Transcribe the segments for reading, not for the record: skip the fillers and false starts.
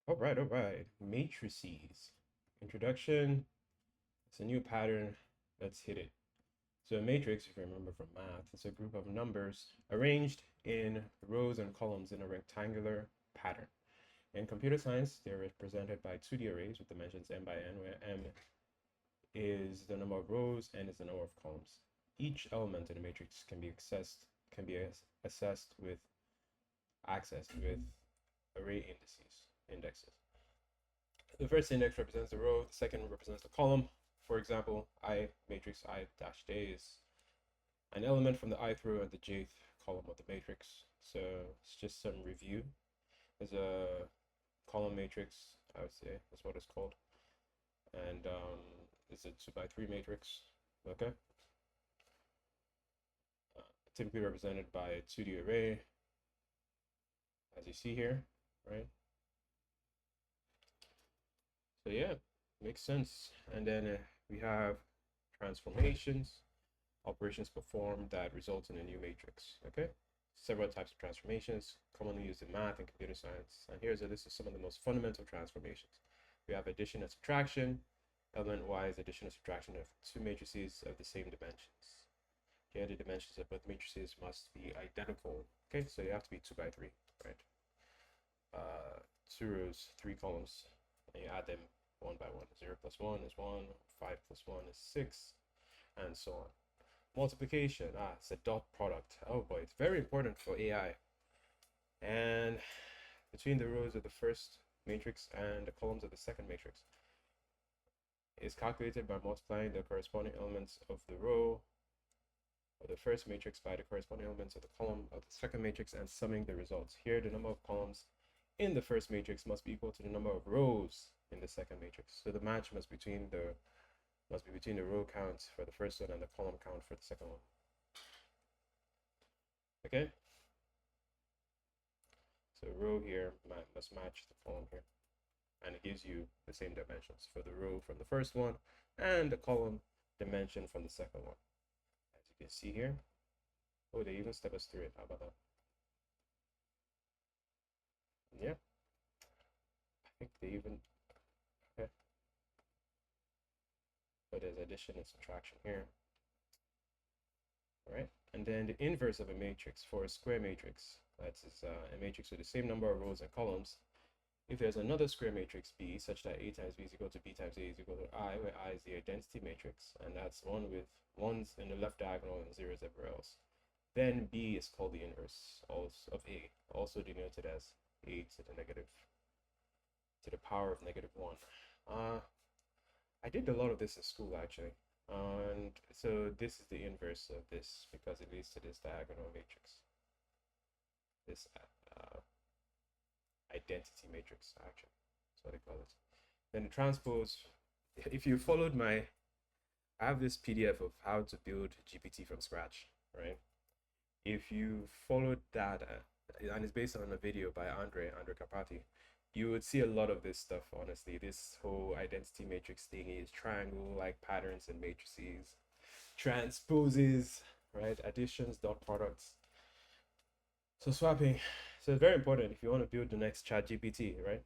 All right. Matrices. Introduction. It's a new pattern. Let's hit it. So a matrix, if you remember from math, is a group of numbers arranged in rows and columns in a rectangular pattern. In computer science, they're represented by 2D arrays with dimensions m by n, where m is the number of rows, n is the number of columns. Each element in a matrix can be assessed with accessed with array indexes. The first index represents the row, the second represents the column. For example, I matrix I dash j is an element from the ith row and the jth column of the matrix. So it's just some review. There's a column matrix, I would say, that's what it's called. And it's a 2 by 3 matrix. Okay. Uh, Typically represented by a 2D array, as you see here, right? So yeah, makes sense. And then we have transformations, operations performed that result in a new matrix. Okay, several types of transformations commonly used in math and computer science. And here's a list of some of the most fundamental transformations. We have addition and subtraction, element-wise addition and subtraction of two matrices of the same dimensions. Here, the dimensions of both matrices must be identical. Okay, so you have to be 2 by 3, right? 2 rows, 3 columns, and you add them one by one. 0 plus 1 is 1, 5 plus 1 is 6, and so on. Multiplication, it's a dot product. Oh boy, it's very important for AI. And between the rows of the first matrix and the columns of the second matrix is calculated by multiplying the corresponding elements of the row of the first matrix by the corresponding elements of the column of the second matrix and summing the results. Here, the number of columns in the first matrix must be equal to the number of rows in the second matrix. So the match must be between the row count for the first one and the column count for the second one. Okay. So row here must match the column here, and it gives you the same dimensions for the row from the first one and the column dimension from the second one. As you can see here. Oh, they even step us through it. How about that? Yeah. I think they even, okay. So there's addition and subtraction here. All right. And then the inverse of a matrix for a square matrix. That's a matrix with the same number of rows and columns. If there's another square matrix B such that A times B is equal to B times A is equal to I, where I is the identity matrix, and that's one with ones in the left diagonal and zeros everywhere else, then B is called the inverse of A, also denoted as A to the power of -1. I did a lot of this in school actually. And so this is the inverse of this because it leads to this diagonal matrix. This identity matrix, actually. That's what they call it. Then the transpose, if you followed I have this PDF of how to build GPT from scratch, right? If you followed that, and it's based on a video by Andre Carpati, you would see a lot of this stuff, honestly. This whole identity matrix thing is triangle-like patterns and matrices, transposes, right? Additions, dot products. So swapping, so it's very important if you want to build the next chat GPT, right?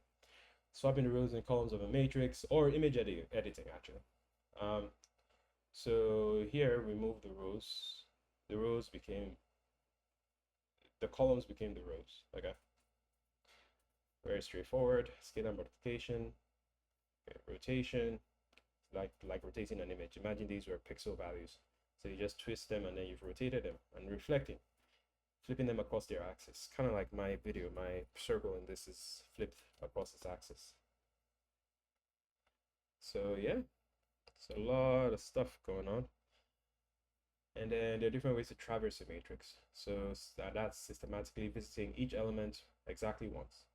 Swapping the rows and columns of a matrix or image editing actually. So here we move the rows. The rows became, the columns became the rows. Okay. Very straightforward. Scalar multiplication, okay, rotation, like rotating an image. Imagine these were pixel values. So you just twist them and then you've rotated them and reflecting, flipping them across their axis. Kind of like my video, my circle and this is flipped across its axis. So yeah, it's a lot of stuff going on. And then there are different ways to traverse a matrix. So that's systematically visiting each element exactly once.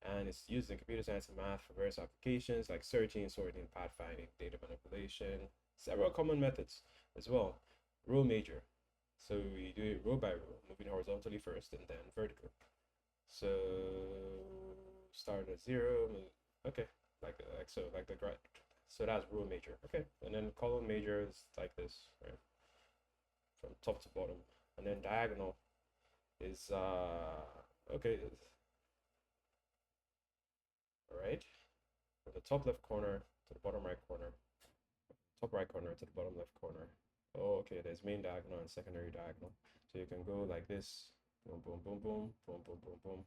And it's used in computer science and math for various applications like searching, sorting, pathfinding, data manipulation, several common methods as well. Row major. So we do it row by row, moving horizontally first and then vertical. So start at 0, okay, like so, like the graph. So that's row major, okay. And then column major is like this, right, from top to bottom. And then diagonal is okay. All top left corner to the bottom right corner, top right corner to the bottom left corner. Oh, okay, there's main diagonal and secondary diagonal. So you can go like this, boom, boom, boom, boom, boom, boom, boom, boom,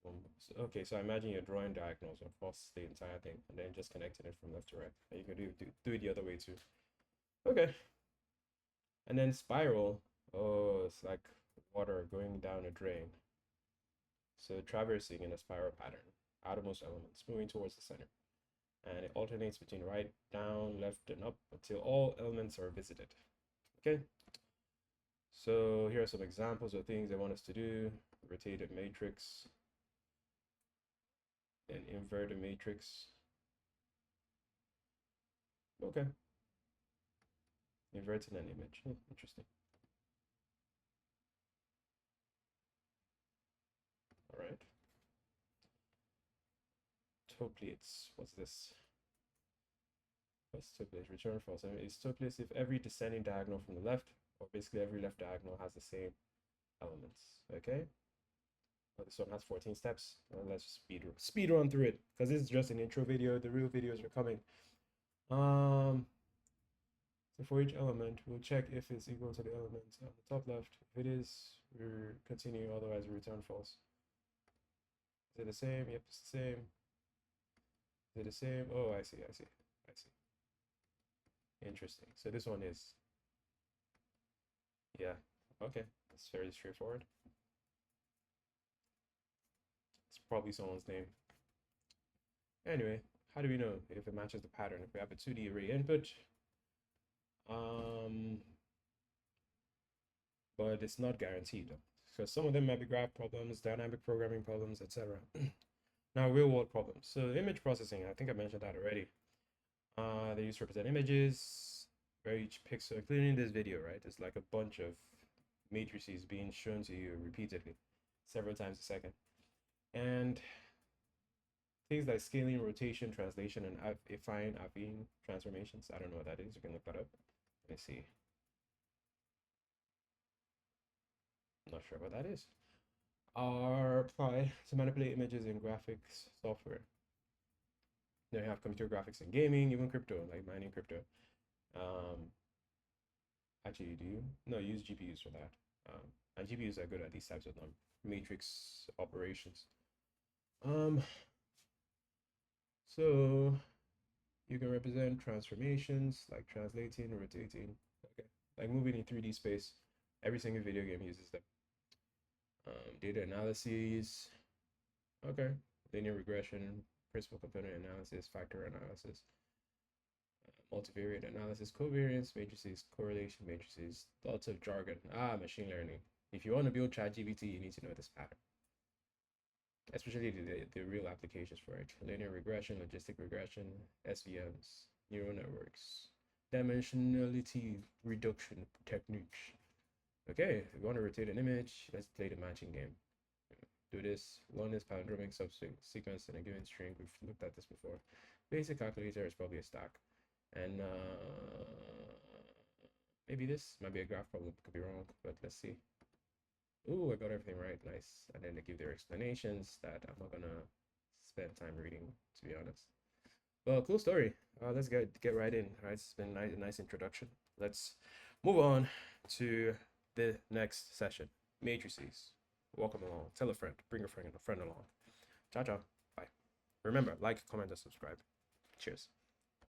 boom. So, okay, so imagine you're drawing diagonals across the entire thing and then just connecting it from left to right. And you can do it the other way too. Okay. And then spiral, oh, it's like water going down a drain. So traversing in a spiral pattern, outermost elements moving towards the center. And it alternates between right, down, left, and up until all elements are visited. Okay. So here are some examples of things they want us to do. Rotate a matrix and invert a matrix. Okay. Inverting an image. Interesting. All right. Toplates. What's this? What's toplate? Return false. I mean, it's toplate if every descending diagonal from the left, or basically every left diagonal, has the same elements. Okay. Well, this one has 14 steps. Well, let's just speed run through it because this is just an intro video. The real videos are coming. So for each element, we'll check if it's equal to the element on the top left. If it is, we'll continue, otherwise we return false. Is it the same? Yep, it's the same. Is it the same? Oh, I see. Interesting. So this one is, yeah, okay. It's very straightforward. It's probably someone's name. Anyway, how do we know if it matches the pattern? If we have a 2D array input, but it's not guaranteed because some of them might be graph problems, dynamic programming problems, etc. Now, real world problems. So image processing, I think I mentioned that already. They use to represent images where each pixel, including this video, right? It's like a bunch of matrices being shown to you repeatedly, several times a second. And things like scaling, rotation, translation, and affine transformations. I don't know what that is. You can look that up. Let me see. I'm not sure what that is. Are applied to manipulate images in graphics software. Then you have computer graphics and gaming, even crypto, like mining crypto. Actually, do you? No, use GPUs for that. And GPUs are good at these types of matrix operations. So you can represent transformations like translating, rotating, okay, like moving in 3D space. Every single video game uses them. Data analyses, okay, linear regression, principal component analysis, factor analysis, multivariate analysis, covariance matrices, correlation matrices, lots of jargon. Machine learning. If you want to build ChatGPT, you need to know this pattern, especially the real applications for it. Linear regression, logistic regression, SVMs, neural networks, dimensionality reduction techniques. Okay, if you want to rotate an image, let's play the matching game. Do this. One is palindromic subsequence in a given string. We've looked at this before. Basic calculator is probably a stack. And maybe this might be a graph problem. Could be wrong, but let's see. Ooh, I got everything right. Nice. And then they give their explanations that I'm not gonna spend time reading, to be honest. Well, cool story. Let's get right in. All right, it's been a nice introduction. Let's move on to the next session. Matrices. Welcome along. Tell a friend. Bring a friend along. Ciao, ciao. Bye. Remember, like, comment, and subscribe. Cheers.